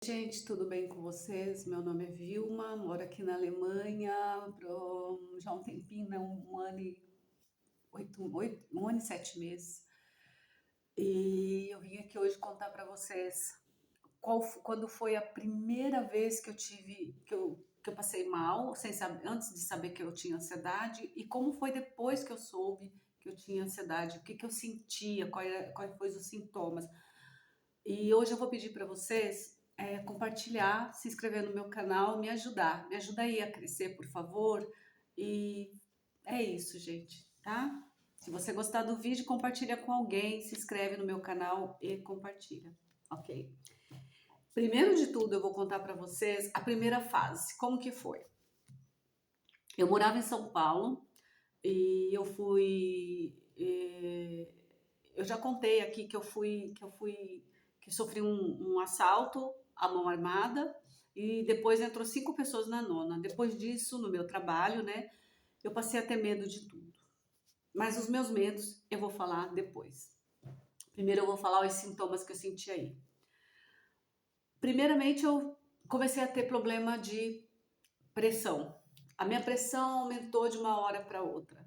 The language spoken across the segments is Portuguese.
Gente, tudo bem com vocês? Meu nome é Vilma, moro aqui na Alemanha já há um tempinho, né? Um ano e 7 meses. E eu vim aqui hoje contar para vocês quando foi a primeira vez que eu tive, que eu passei mal, sem saber, antes de saber que eu tinha ansiedade, e como foi depois que eu soube que eu tinha ansiedade, o que que eu sentia, quais foram os sintomas. E hoje eu vou pedir para vocês compartilhar, se inscrever no meu canal, me ajudar. Me ajuda aí a crescer, por favor. E é isso, gente, tá? Se você gostar do vídeo, compartilha com alguém, se inscreve no meu canal e compartilha, ok? Primeiro de tudo, eu vou contar para vocês a primeira fase, como que foi. Eu morava em São Paulo e eu já contei aqui que sofri um assalto à mão armada e depois entrou 5 pessoas na nona. Depois disso, no meu trabalho, né, eu passei a ter medo de tudo. Mas os meus medos eu vou falar depois. Primeiro eu vou falar os sintomas que eu senti aí. Primeiramente, eu comecei a ter problema de pressão. A minha pressão aumentou de uma hora para outra.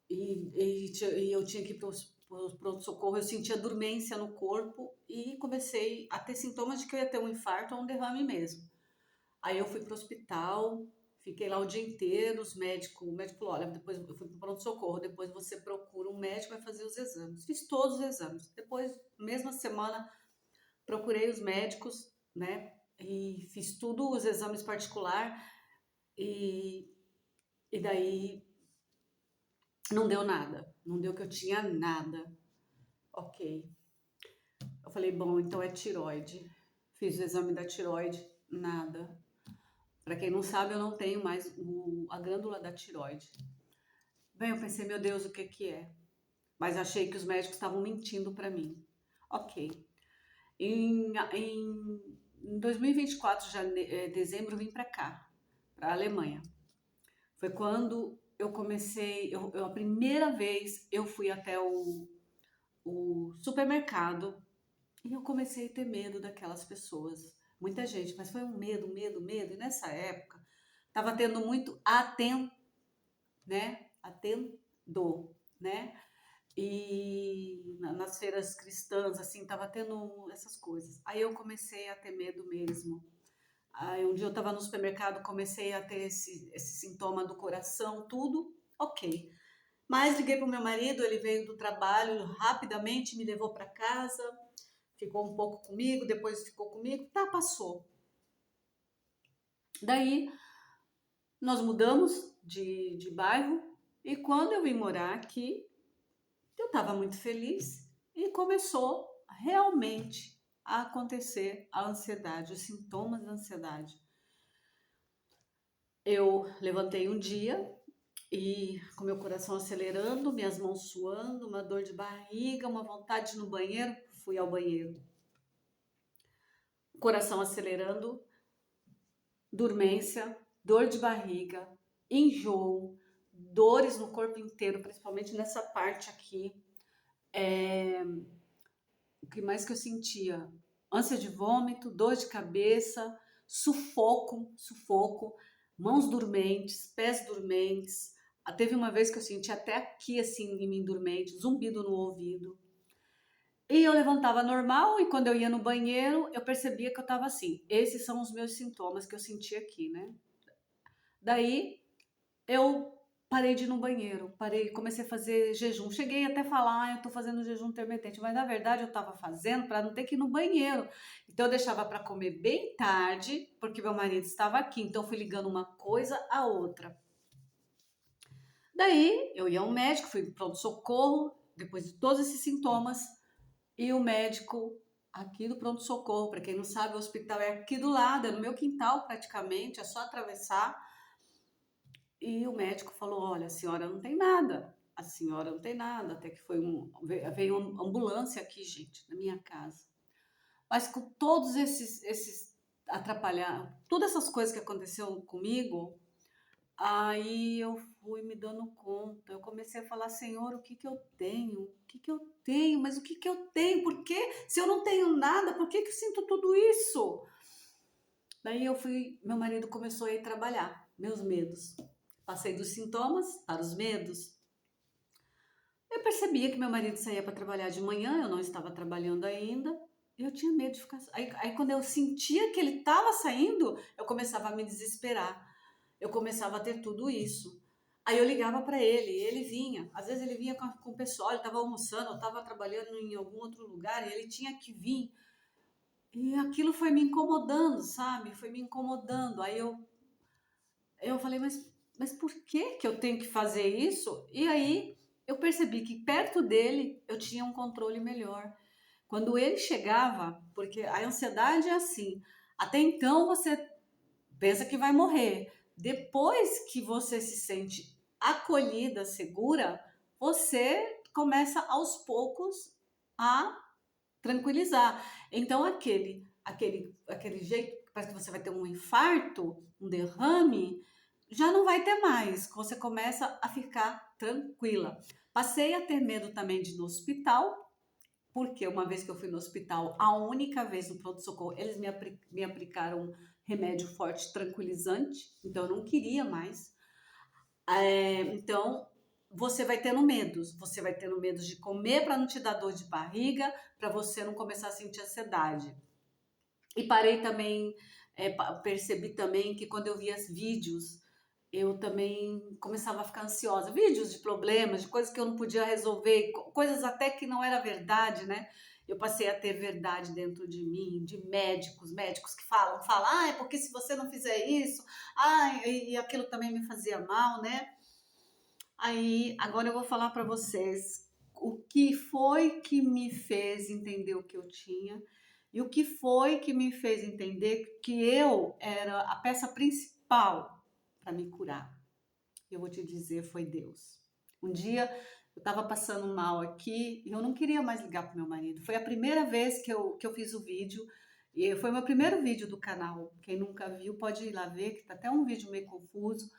E eu tinha que ir para o pronto-socorro, eu sentia dormência no corpo e comecei a ter sintomas de que eu ia ter um infarto ou um derrame mesmo. Aí eu fui para o hospital, fiquei lá o dia inteiro, o médico falou, olha, depois eu fui para o pronto-socorro, depois você procura um médico e vai fazer os exames. Fiz todos os exames. Depois, mesma semana, procurei os médicos, né, e fiz tudo os exames particular e, e daí não deu nada, não deu que eu tinha nada. Ok. Eu falei, bom, então é tiroide. Fiz o exame da tiroide, nada. Para quem não sabe, eu não tenho mais a glândula da tiroide. Bem, eu pensei, meu Deus, o que que é? Mas achei que os médicos estavam mentindo para mim. Ok. Em 2024, dezembro, eu vim para cá, para a Alemanha. Foi quando eu comecei, a primeira vez eu fui até o supermercado. E eu comecei a ter medo daquelas pessoas. Muita gente, mas foi um medo, medo, medo. E nessa época, estava tendo muito atendo, né? E nas feiras cristãs, assim, estava tendo essas coisas. Aí eu comecei a ter medo mesmo. Aí um dia eu estava no supermercado, comecei a ter esse sintoma do coração, tudo, ok. Mas liguei para o meu marido, ele veio do trabalho rapidamente, me levou para casa, ficou um pouco comigo, depois ficou comigo, tá, passou. Daí nós mudamos de bairro e quando eu vim morar aqui, eu estava muito feliz e começou realmente a acontecer a ansiedade, os sintomas da ansiedade. Eu levantei um dia e com meu coração acelerando, minhas mãos suando, uma dor de barriga, uma vontade de ir no banheiro, fui ao banheiro. Coração acelerando, dormência, dor de barriga, enjoo, dores no corpo inteiro, principalmente nessa parte aqui. O que mais que eu sentia? Ânsia de vômito, dor de cabeça, sufoco, mãos dormentes, pés dormentes. Teve uma vez que eu senti até aqui assim em mim dormente, zumbido no ouvido. E eu levantava normal e quando eu ia no banheiro, eu percebia que eu estava assim. Esses são os meus sintomas que eu senti aqui, né? Daí eu parei de ir no banheiro, comecei a fazer jejum. Cheguei até a falar, eu tô fazendo jejum intermitente, mas na verdade eu tava fazendo para não ter que ir no banheiro. Então eu deixava para comer bem tarde, porque meu marido estava aqui, então eu fui ligando uma coisa à outra. Daí eu ia ao médico, fui pronto socorro, depois de todos esses sintomas, e o médico aqui do pronto socorro, para quem não sabe, o hospital é aqui do lado, é no meu quintal praticamente, é só atravessar. E o médico falou, olha, a senhora não tem nada, a senhora não tem nada, até que veio uma ambulância aqui, gente, na minha casa. Mas com todos esses atrapalhar, todas essas coisas que aconteceram comigo, aí eu fui me dando conta, eu comecei a falar, Senhor, o que que eu tenho? O que que eu tenho? Mas o que que eu tenho? Por que? Se eu não tenho nada, por que que eu sinto tudo isso? Daí meu marido começou a ir trabalhar, meus medos. Passei dos sintomas para os medos. Eu percebia que meu marido saía para trabalhar de manhã, eu não estava trabalhando ainda. Eu tinha medo de ficar. Aí quando eu sentia que ele estava saindo, eu começava a me desesperar. Eu começava a ter tudo isso. Aí eu ligava para ele, e ele vinha. Às vezes ele vinha com o pessoal, ele estava almoçando, eu estava trabalhando em algum outro lugar e ele tinha que vir. E aquilo foi me incomodando, sabe? Foi me incomodando. Aí eu falei, mas por que que eu tenho que fazer isso? E aí eu percebi que perto dele eu tinha um controle melhor. Quando ele chegava, porque a ansiedade é assim, até então você pensa que vai morrer. Depois que você se sente acolhida, segura, você começa aos poucos a tranquilizar. Então aquele jeito que parece que você vai ter um infarto, um derrame, já não vai ter mais. Você começa a ficar tranquila. Passei a ter medo também de ir no hospital, porque uma vez que eu fui no hospital, a única vez no pronto-socorro, eles me aplicaram remédio forte tranquilizante, então eu não queria mais. Então, você vai tendo medo de comer para não te dar dor de barriga, para você não começar a sentir ansiedade. E parei também, percebi também que quando eu via vídeos, eu também começava a ficar ansiosa. Vídeos de problemas, de coisas que eu não podia resolver, coisas até que não era verdade, né? Eu passei a ter verdade dentro de mim, de médicos que falam, é porque se você não fizer isso, e aquilo também me fazia mal, né? Aí, agora eu vou falar para vocês o que foi que me fez entender o que eu tinha e o que foi que me fez entender que eu era a peça principal para me curar. Eu vou te dizer, foi Deus. Um dia eu estava passando mal aqui e eu não queria mais ligar para meu marido. Foi a primeira vez que eu fiz o vídeo e foi o meu primeiro vídeo do canal. Quem nunca viu pode ir lá ver, que tá até um vídeo meio confuso,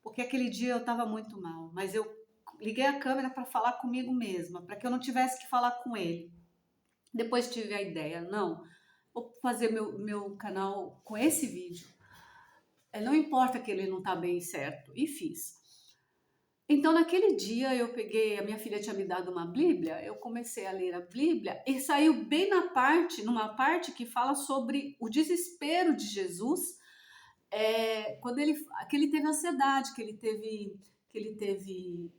porque aquele dia eu estava muito mal, mas eu liguei a câmera para falar comigo mesma, para que eu não tivesse que falar com ele. Depois tive a ideia, não, vou fazer meu canal com esse vídeo. Não importa que ele não está bem certo, e fiz. Então, naquele dia, eu peguei, a minha filha tinha me dado uma Bíblia, eu comecei a ler a Bíblia e saiu bem numa parte que fala sobre o desespero de Jesus, quando que ele teve ansiedade, que ele teve,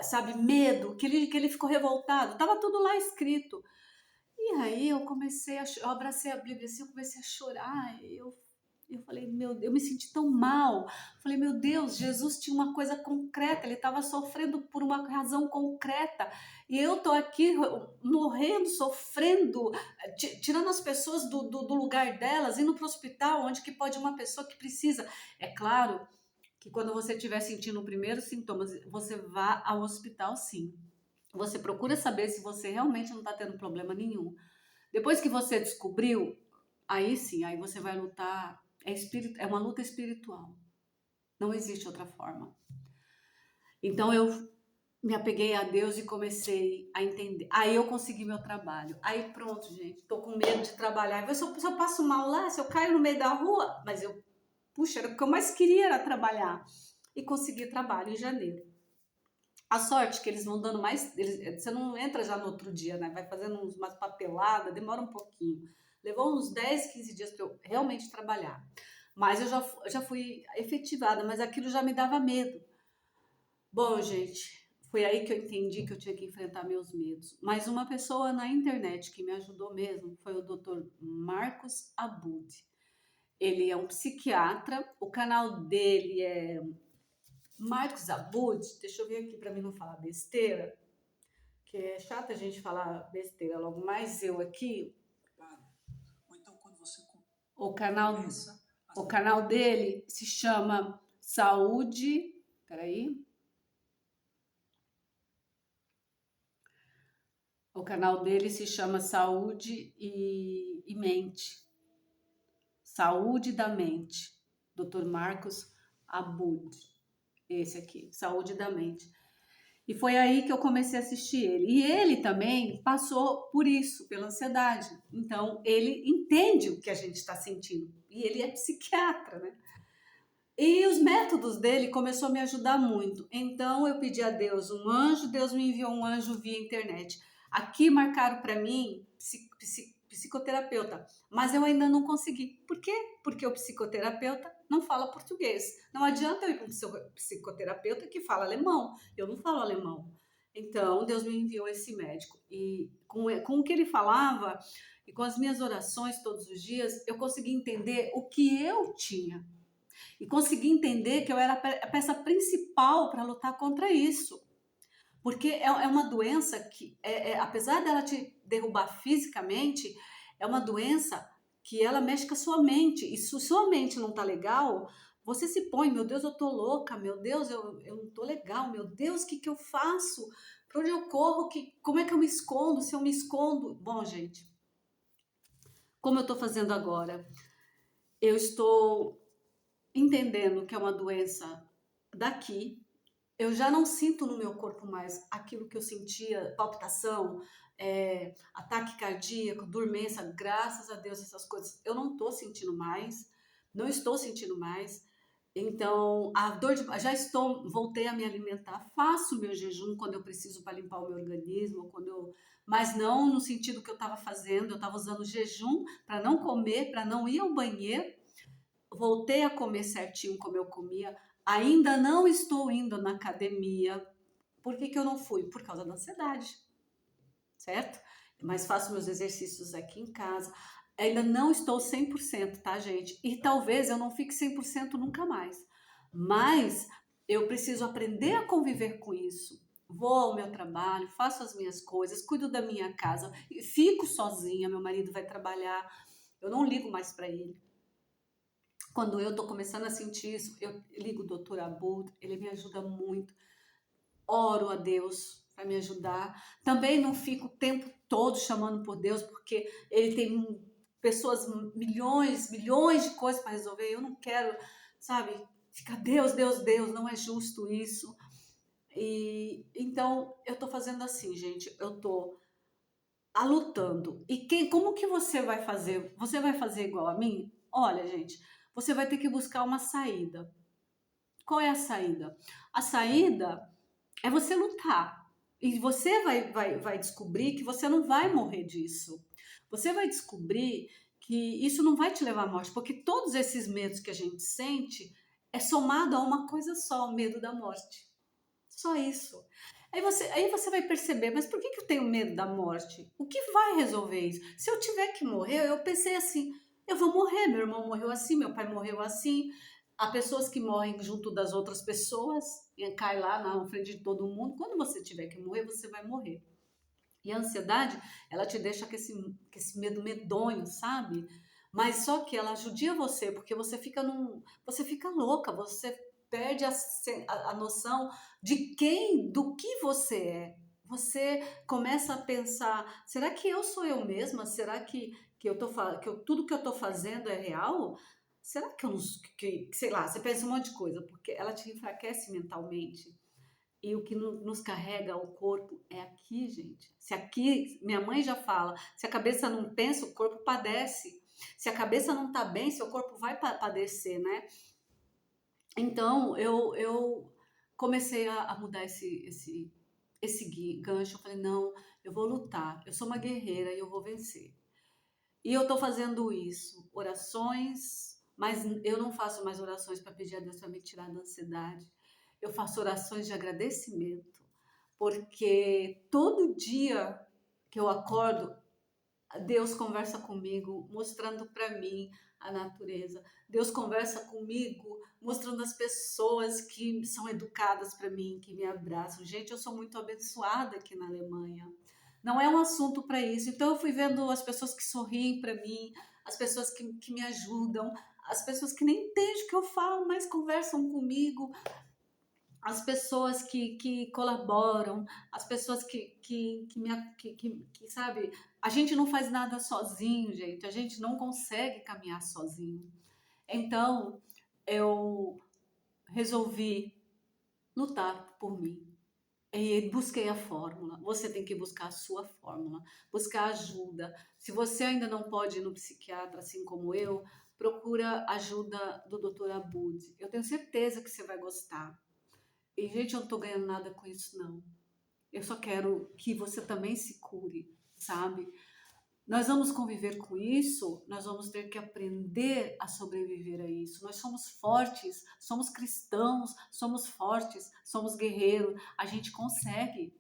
sabe, medo, que ele ficou revoltado, tava tudo lá escrito. E aí eu abracei a Bíblia assim, eu comecei a chorar, eu falei, meu Deus, eu me senti tão mal. Falei, meu Deus, Jesus tinha uma coisa concreta, ele estava sofrendo por uma razão concreta. E eu tô aqui morrendo, sofrendo, tirando as pessoas do lugar delas, indo para o hospital, onde que pode uma pessoa que precisa. É claro que quando você estiver sentindo o primeiro sintomas, você vá ao hospital sim. Você procura saber se você realmente não está tendo problema nenhum. Depois que você descobriu, aí sim, aí você vai lutar. É uma luta espiritual. Não existe outra forma. Então eu me apeguei a Deus e comecei a entender. Aí eu consegui meu trabalho. Aí pronto, gente, tô com medo de trabalhar. Se eu passo mal lá, se eu caio no meio da rua, mas puxa, era o que eu mais queria era trabalhar. E consegui trabalho em janeiro. A sorte que eles vão dando mais. Você não entra já no outro dia, né? Vai fazendo umas papeladas, demora um pouquinho. Levou uns 10, 15 dias para eu realmente trabalhar. Mas eu já fui efetivada, mas aquilo já me dava medo. Bom, gente, foi aí que eu entendi que eu tinha que enfrentar meus medos. Mas uma pessoa na internet que me ajudou mesmo foi o Dr. Marcos Abud. Ele é um psiquiatra, o canal dele é Marcos Abud. Deixa eu ver aqui para mim não falar besteira, que é chato a gente falar besteira logo mais eu aqui. O canal, o canal dele se chama Saúde. Peraí. O canal dele se chama Saúde e Mente. Saúde da Mente. Dr. Marcos Abud. Esse aqui, Saúde da Mente. E foi aí que eu comecei a assistir ele. E ele também passou por isso, pela ansiedade. Então, ele entende o que a gente está sentindo. E ele é psiquiatra, né? E os métodos dele começou a me ajudar muito. Então, eu pedi a Deus um anjo, Deus me enviou um anjo via internet. Aqui marcaram para mim psicoterapeuta, mas eu ainda não consegui. Por quê? Porque o psicoterapeuta não fala português. Não adianta eu ir para um psicoterapeuta que fala alemão. Eu não falo alemão. Então, Deus me enviou esse médico. E com o que ele falava e com as minhas orações todos os dias, eu consegui entender o que eu tinha. E consegui entender que eu era a peça principal para lutar contra isso. Porque é uma doença que, apesar dela te derrubar fisicamente, é uma doença que ela mexe com a sua mente. E se sua mente não tá legal, você se põe, meu Deus, eu tô louca, meu Deus, eu não tô legal, meu Deus, o que que eu faço? Para onde eu corro? Como é que eu me escondo? Se eu me escondo? Bom, gente, como eu estou fazendo agora? Eu estou entendendo que é uma doença daqui. Eu já não sinto no meu corpo mais aquilo que eu sentia, palpitação, ataque cardíaco, dormência, graças a Deus, essas coisas eu não estou sentindo mais, não estou sentindo mais. Então, a dor de, já estou, voltei a me alimentar, faço meu jejum quando eu preciso para limpar o meu organismo, mas não no sentido que eu estava fazendo, eu estava usando jejum para não comer, para não ir ao banheiro. Voltei a comer certinho como eu comia. Ainda não estou indo na academia. Por que que eu não fui? Por causa da ansiedade, certo? Mas faço meus exercícios aqui em casa. Ainda não estou 100%, tá, gente? E talvez eu não fique 100% nunca mais. Mas eu preciso aprender a conviver com isso. Vou ao meu trabalho, faço as minhas coisas, cuido da minha casa, fico sozinha, meu marido vai trabalhar, eu não ligo mais para ele. Quando eu estou começando a sentir isso, eu ligo o Dr. Abud, ele me ajuda muito. Oro a Deus para me ajudar. Também não fico o tempo todo chamando por Deus, porque ele tem pessoas, milhões, milhões de coisas para resolver. Eu não quero, sabe, ficar Deus, Deus, Deus, não é justo isso. E então eu estou fazendo assim, gente, eu estou lutando. E como que você vai fazer? Você vai fazer igual a mim? Olha, gente, você vai ter que buscar uma saída. Qual é a saída? A saída é você lutar. E você vai descobrir que você não vai morrer disso. Você vai descobrir que isso não vai te levar à morte, porque todos esses medos que a gente sente é somado a uma coisa só, o medo da morte. Só isso. Aí você vai perceber, mas por que que eu tenho medo da morte? O que vai resolver isso? Se eu tiver que morrer, eu pensei assim, eu vou morrer, meu irmão morreu assim, meu pai morreu assim. Há pessoas que morrem junto das outras pessoas, e cai lá na frente de todo mundo. Quando você tiver que morrer, você vai morrer. E a ansiedade, ela te deixa com esse medo medonho, sabe? Mas só que ela judia você, porque você fica louca, você perde a noção de do que você é. Você começa a pensar, será que eu sou eu mesma? Será que tudo que eu tô fazendo é real? Será que eu não, sei lá, você pensa um monte de coisa, porque ela te enfraquece mentalmente. E o que nos carrega o corpo é aqui, gente. Se aqui, minha mãe já fala, se a cabeça não pensa, o corpo padece. Se a cabeça não tá bem, seu corpo vai padecer, né? Então, eu comecei a mudar esse gancho. Eu falei, não, eu vou lutar. Eu sou uma guerreira e eu vou vencer. E eu tô fazendo isso, orações, mas eu não faço mais orações para pedir a Deus para me tirar da ansiedade. Eu faço orações de agradecimento, porque todo dia que eu acordo, Deus conversa comigo, mostrando para mim a natureza. Deus conversa comigo, mostrando as pessoas que são educadas para mim, que me abraçam. Gente, eu sou muito abençoada aqui na Alemanha. Não é um assunto para isso. Então, eu fui vendo as pessoas que sorriem para mim, as pessoas que me ajudam, as pessoas que nem entendem o que eu falo, mas conversam comigo, as pessoas que colaboram, as pessoas que, sabe, a gente não faz nada sozinho, gente, a gente não consegue caminhar sozinho. Então, eu resolvi lutar por mim. E busquei a fórmula. Você tem que buscar a sua fórmula, buscar ajuda. Se você ainda não pode ir no psiquiatra, assim como eu, procura ajuda do Dr. Abud. Eu tenho certeza que você vai gostar. E, gente, eu não tô ganhando nada com isso, não. Eu só quero que você também se cure, sabe? Nós vamos conviver com isso, nós vamos ter que aprender a sobreviver a isso. Nós somos fortes, somos cristãos, somos fortes, somos guerreiros, a gente consegue.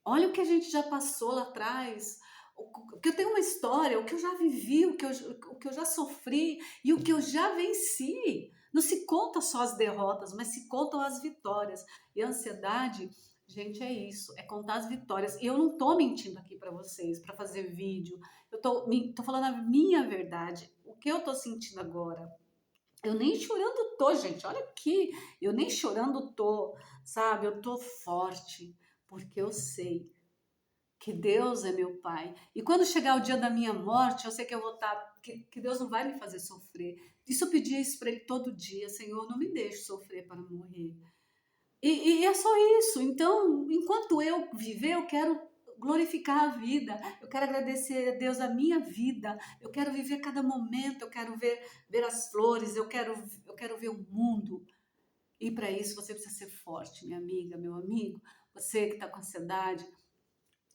Olha o que a gente já passou lá atrás, o que eu tenho uma história, o que eu já vivi, o que eu já sofri e o que eu já venci. Não se conta só as derrotas, mas se contam as vitórias. E a ansiedade, gente, é isso, é contar as vitórias. E eu não tô mentindo aqui para vocês, para fazer vídeo. Eu tô falando a minha verdade, o que eu tô sentindo agora. Eu nem chorando tô, gente. Olha aqui, eu nem chorando tô, sabe? Eu tô forte, porque eu sei que Deus é meu Pai. E quando chegar o dia da minha morte, eu sei que eu vou estar, que Deus não vai me fazer sofrer. Isso eu pedia isso para Ele todo dia, Senhor, não me deixe sofrer para morrer. E é só isso. Então, enquanto eu viver, eu quero glorificar a vida, eu quero agradecer a Deus a minha vida, eu quero viver cada momento, eu quero ver as flores, eu quero ver o mundo. E para isso você precisa ser forte, minha amiga, meu amigo, você que está com ansiedade.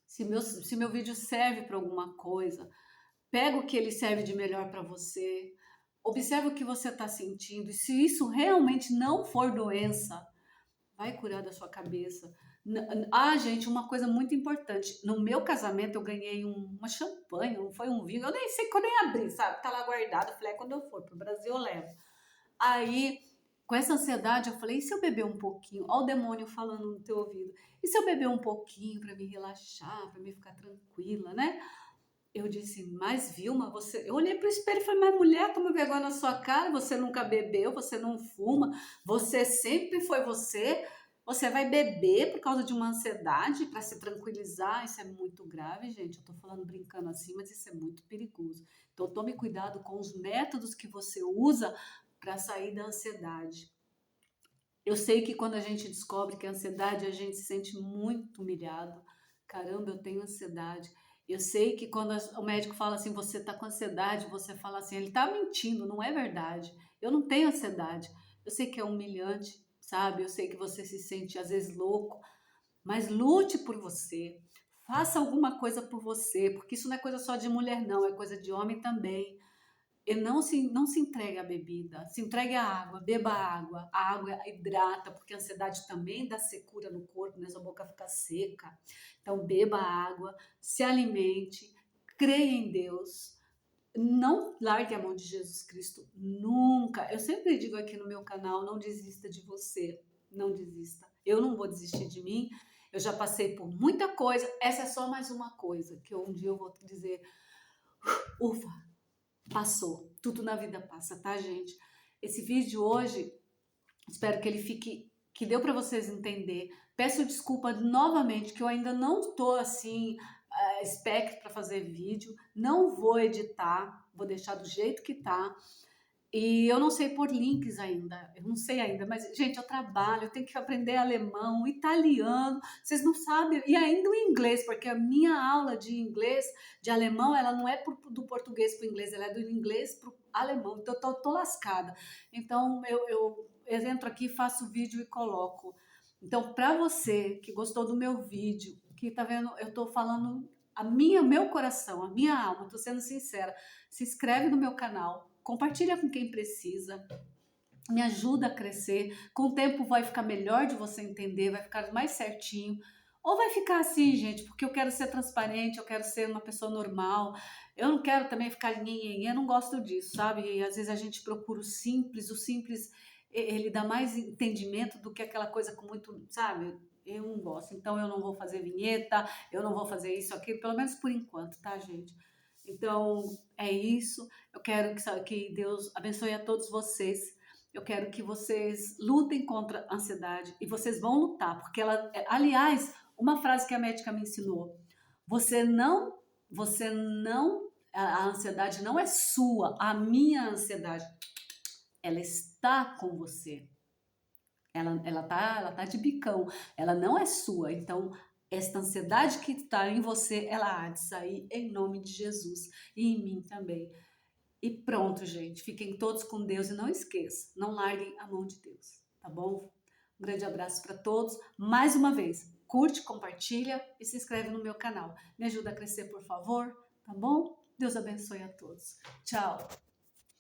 Se meu vídeo serve para alguma coisa, pega o que ele serve de melhor para você, observa o que você está sentindo, e se isso realmente não for doença, vai curar da sua cabeça. Gente, uma coisa muito importante. No meu casamento eu ganhei uma champanhe, não foi um vinho. Eu nem sei que eu nem abri, sabe? Tá lá guardado. Eu falei, quando eu for pro Brasil eu levo. Aí, com essa ansiedade, eu falei, e se eu beber um pouquinho? Olha o demônio falando no teu ouvido. E se eu beber um pouquinho para me relaxar, para me ficar tranquila, né? Eu disse, mas Vilma, você... Eu olhei para o espelho e falei, mas mulher, toma vergonha na sua cara, você nunca bebeu, você não fuma, você sempre foi você, você vai beber por causa de uma ansiedade para se tranquilizar, isso é muito grave, gente, eu tô falando brincando assim, mas isso é muito perigoso. Então tome cuidado com os métodos que você usa para sair da ansiedade. Eu sei que quando a gente descobre que é ansiedade, a gente se sente muito humilhado. Caramba, eu tenho ansiedade. Eu sei que quando o médico fala assim, você está com ansiedade, você fala assim, ele está mentindo, não é verdade. Eu não tenho ansiedade. Eu sei que é humilhante, sabe? Eu sei que você se sente às vezes louco, mas lute por você. Faça alguma coisa por você, porque isso não é coisa só de mulher, não, é coisa de homem também. E não se entregue à bebida, se entregue à água, beba água, a água hidrata, porque a ansiedade também dá secura no corpo, né? Sua boca fica seca. Então, beba água, se alimente, creia em Deus, não largue a mão de Jesus Cristo, nunca. Eu sempre digo aqui no meu canal, não desista de você, não desista. Eu não vou desistir de mim, eu já passei por muita coisa, essa é só mais uma coisa, que um dia eu vou dizer, ufa, passou. Tudo na vida passa, tá, gente? Esse vídeo hoje, espero que ele fique, que deu para vocês entender. Peço desculpa novamente que eu ainda não tô assim expert para fazer vídeo, não vou editar, vou deixar do jeito que tá. E eu não sei pôr links ainda, eu não sei ainda, mas, gente, eu trabalho, eu tenho que aprender alemão, italiano, vocês não sabem, e ainda o inglês, porque a minha aula de inglês, de alemão, ela não é do português para o inglês, ela é do inglês para o alemão, então eu tô lascada. Então, eu entro aqui, faço vídeo e coloco. Então, para você que gostou do meu vídeo, que tá vendo, eu tô falando meu coração, a minha alma, tô sendo sincera, se inscreve no meu canal, compartilha com quem precisa, me ajuda a crescer. Com o tempo vai ficar melhor de você entender, vai ficar mais certinho. Ou vai ficar assim, gente, porque eu quero ser transparente, eu quero ser uma pessoa normal. Eu não quero também ficar nhenhenhê, eu não gosto disso, sabe? E às vezes a gente procura o simples, ele dá mais entendimento do que aquela coisa com muito, sabe? Eu não gosto. Então eu não vou fazer vinheta, eu não vou fazer isso, aquilo, pelo menos por enquanto, tá, gente? Então é isso. Eu quero que Deus abençoe a todos vocês. Eu quero que vocês lutem contra a ansiedade e vocês vão lutar, porque ela, aliás, uma frase que a médica me ensinou: você não, a ansiedade não é sua, a minha ansiedade, ela está com você. ela tá de bicão, ela não é sua. Então, esta ansiedade que está em você, ela há de sair em nome de Jesus e em mim também. E pronto, gente. Fiquem todos com Deus e não esqueçam, não larguem a mão de Deus, tá bom? Um grande abraço para todos. Mais uma vez, curte, compartilha e se inscreve no meu canal. Me ajuda a crescer, por favor, tá bom? Deus abençoe a todos. Tchau!